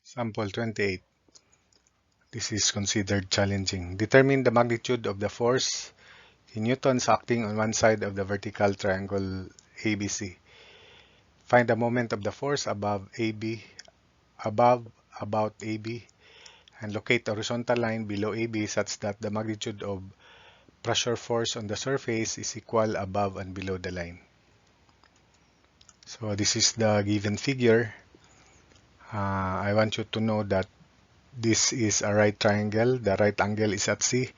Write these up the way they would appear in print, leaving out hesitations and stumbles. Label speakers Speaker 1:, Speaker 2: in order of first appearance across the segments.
Speaker 1: Sample 28. This is considered challenging. Determine the magnitude of the force in newtons acting on one side of the vertical triangle ABC. Find the moment of the force above AB, above about AB, and locate the horizontal line below AB such that the magnitude of pressure force on the surface is equal above and below the line. So this is the given figure. I want you to know that this is a right triangle. The right angle is at C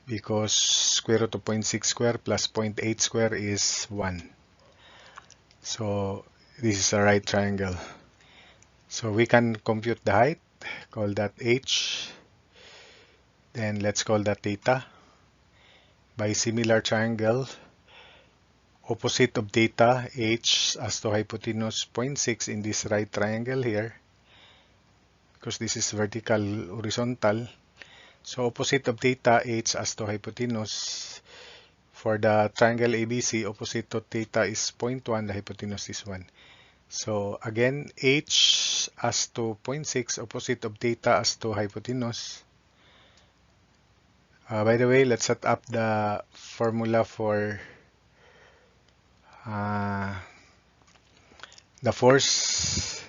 Speaker 1: because square root of 0.6 square plus 0.8 square is 1. So this is a right triangle. So we can compute the height, call that h, then let's call that theta. By similar triangle, opposite of theta, h as to hypotenuse 0.6 in this right triangle here, because this is vertical horizontal. So opposite of theta, h as to hypotenuse. For the triangle ABC, opposite to theta is 0.1, the hypotenuse is 1. So again, h as to 0.6, opposite of theta as to hypotenuse. By the way, let's set up the formula for the force.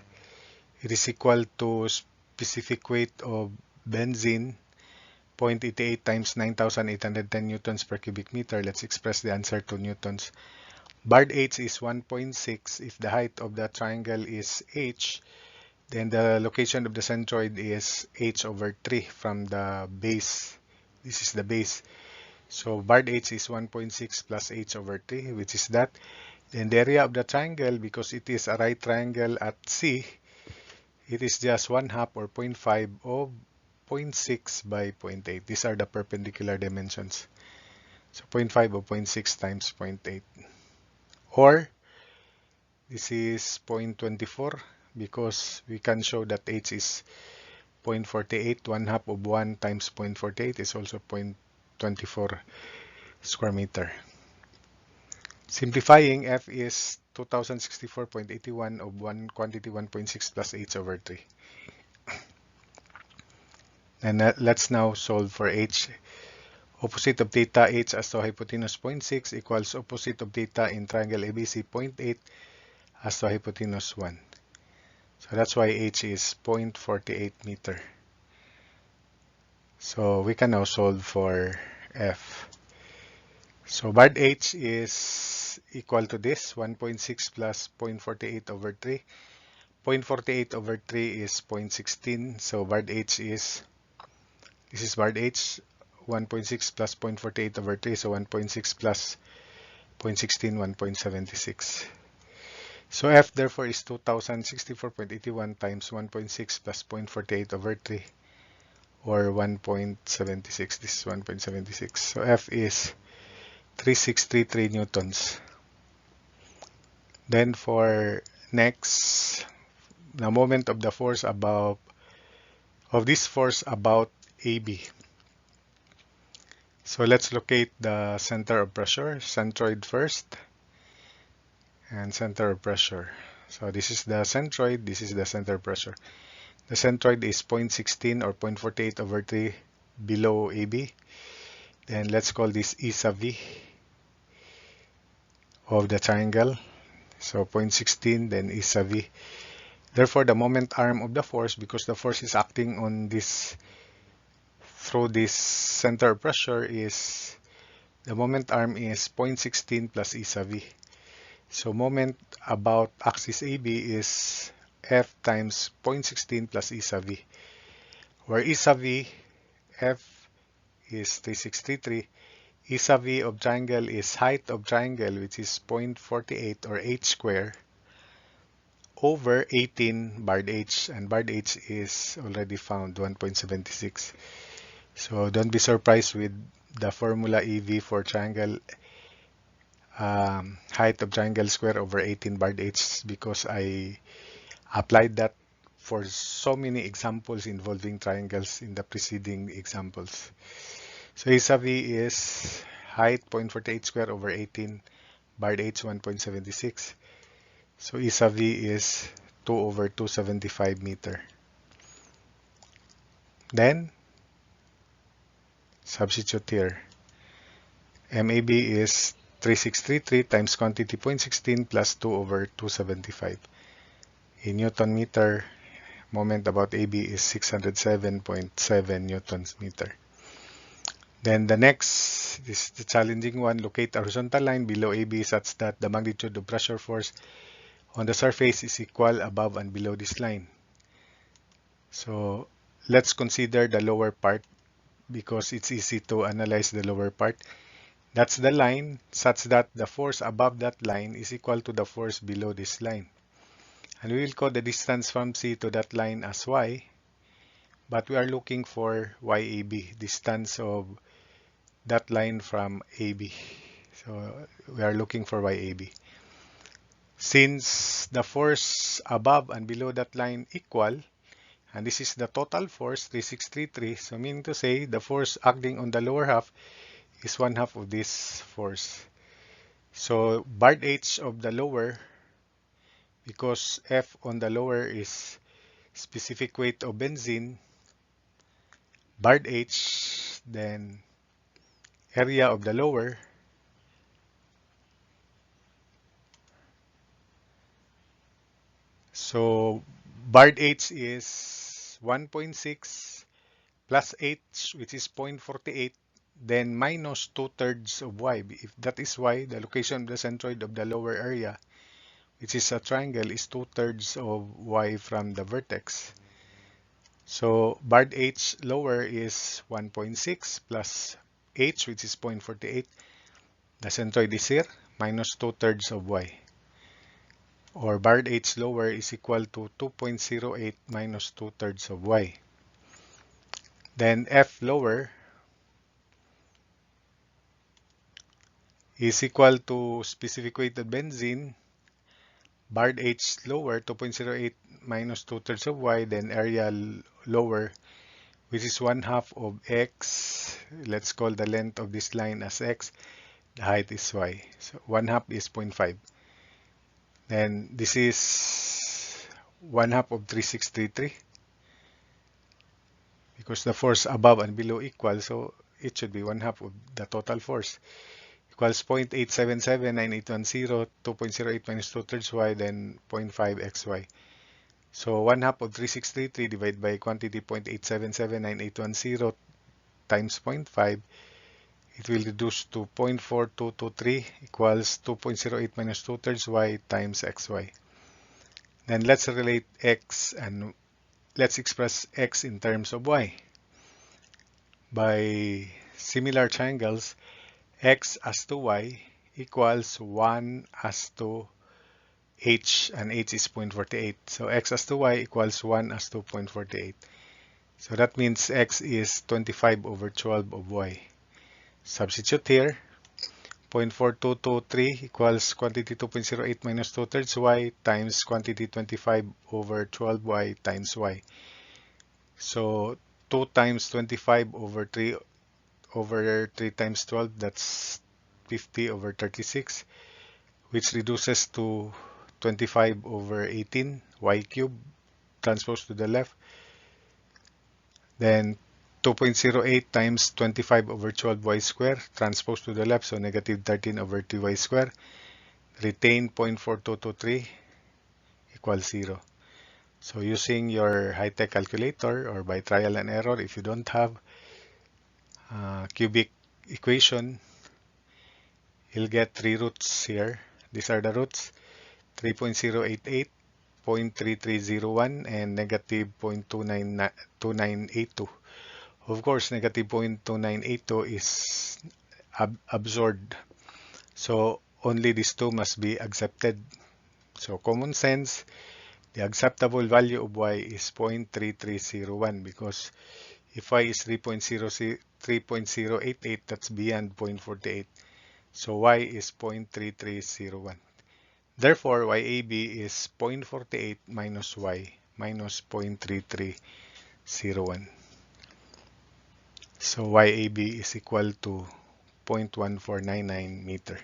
Speaker 1: It is equal to specific weight of benzene, 0.88 times 9,810 newtons per cubic meter. Let's express the answer to newtons. Bard h is 1.6. If the height of the triangle is h, then the location of the centroid is h over 3 from the base. This is the base. So Bard h is 1.6 plus h over 3, which is that. Then the area of the triangle, because it is a right triangle at C, it is just 1/2 or 0.5 of 0.6 by 0.8. These are the perpendicular dimensions. So 0.5 of 0.6 times 0.8. Or this is 0.24 because we can show that h is 0.48. 1/2 of 1 times 0.48 is also 0.24 square meter. Simplifying, f is 2064.81 of one quantity 1.6 plus h over 3. And let's now solve for h. Opposite of theta, h as to hypotenuse 0.6 equals opposite of theta in triangle ABC 0.8 as to hypotenuse 1. So that's why h is 0.48 meter. So we can now solve for f. So Bard h is equal to this, 1.6 plus 0.48 over 3. 0.48 over 3 is 0.16. So Bard h is, this is Bard h, 1.6 plus 0.48 over 3. So 1.6 plus 0.16, 1.76. So f therefore is 2064.81 times 1.6 plus 0.48 over 3, or 1.76. This is 1.76. So f is 3633 newtons. Then for next, the moment of the force about AB. So let's locate the center of pressure, centroid first, and center of pressure. So this is the centroid, this is the center of pressure. The centroid is 0.16 or 0.48 over 3 below AB. Then let's call this E sub V of the triangle. So 0.16, then E sub V. Therefore, the moment arm of the force, because the force is acting on this through this center of pressure, is the moment arm is 0.16 plus E sub V. So moment about axis AB is F times 0.16 plus E sub V, where E sub V, F is 3633. E sub V of triangle is height of triangle, which is 0.48 or h square, over 18 Bard h, and Bard h is already found, 1.76. So don't be surprised with the formula EV for triangle, height of triangle square over 18 Bard h, because I applied that for so many examples involving triangles in the preceding examples. So E sub V is height 0.48 square over 18, Bard h 1.76. So E sub V is 2 over 275 meter. Then substitute here. MAB is 3633 times quantity 0.16 plus 2 over 275. In Newton meter, moment about AB is 607.7 Newtons meter. Then the next is the challenging one. Locate a horizontal line below AB such that the magnitude of pressure force on the surface is equal above and below this line. So let's consider the lower part because it's easy to analyze the lower part. That's the line such that the force above that line is equal to the force below this line. And we will call the distance from C to that line as Y, but we are looking for YAB, distance of that line from AB. So we are looking for YAB. Since the force above and below that line equal, and this is the total force, 3633, so meaning to say the force acting on the lower half is 1/2 of this force. So barred H of the lower, because F on the lower is specific weight of benzene, barred H, then area of the lower, so barred H is 1.6 plus H, which is 0.48, then minus 2/3 of Y. If that is Y, the location of the centroid of the lower area, which is a triangle, is 2/3 of Y from the vertex. So barred H lower is 1.6 plus H, which is 0.48. The centroid is here, minus 2/3 of Y. Or barred H lower is equal to 2.08 minus 2/3 of Y. Then F lower is equal to specific weight of benzene, barred H lower, 2.08 minus 2/3 of Y, then area lower, which is 1/2 of X. Let's call the length of this line as X. The height is Y. So 1/2 is 0.5. Then this is 1/2 of 3633 because the force above and below equal, so it should be 1/2 of the total force. Equals 0.8779810, 2.08 minus 2/3 Y, then 0.5 XY. So 1/2 of 3633 divided by quantity 0.8779810 times 0.5, it will reduce to 0.4223 equals 2.08 minus 2/3 Y times XY. Then let's relate X and let's express X in terms of Y. By similar triangles, X as to Y equals 1 as to H, and H is 0.48. So X as to Y equals 1 as to 0.48. So that means X is 25 over 12 of Y. Substitute here. 0.4223 equals quantity 2.08 minus 2/3 Y times quantity 25 over 12Y times Y. So 2 times 25 over 3 times 12, that's 50 over 36, which reduces to 25 over 18 Y cubed transposed to the left. Then 2.08 times 25 over 12 Y square transposed to the left, so negative 13 over 2Y square. Retain 0.4223 equals 0. So using your high-tech calculator or by trial and error, if you don't have cubic equation, you'll get 3 roots here. These are the roots: 3.088, 0.3301, and negative 0.2982. Of course, negative 0.2982 is absorbed. So only these two must be accepted. So common sense, the acceptable value of Y is 0.3301 because if Y is 3.088, that's beyond 0.48. So Y is 0.3301. Therefore, YAB is 0.48 minus Y minus 0.3301. So YAB is equal to 0.1499 meter.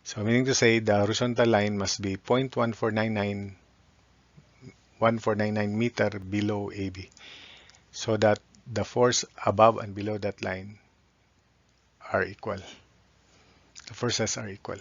Speaker 1: So meaning to say the horizontal line must be 0.1499 meter below AB, so that the force above and below that line are equal. The forces are equal.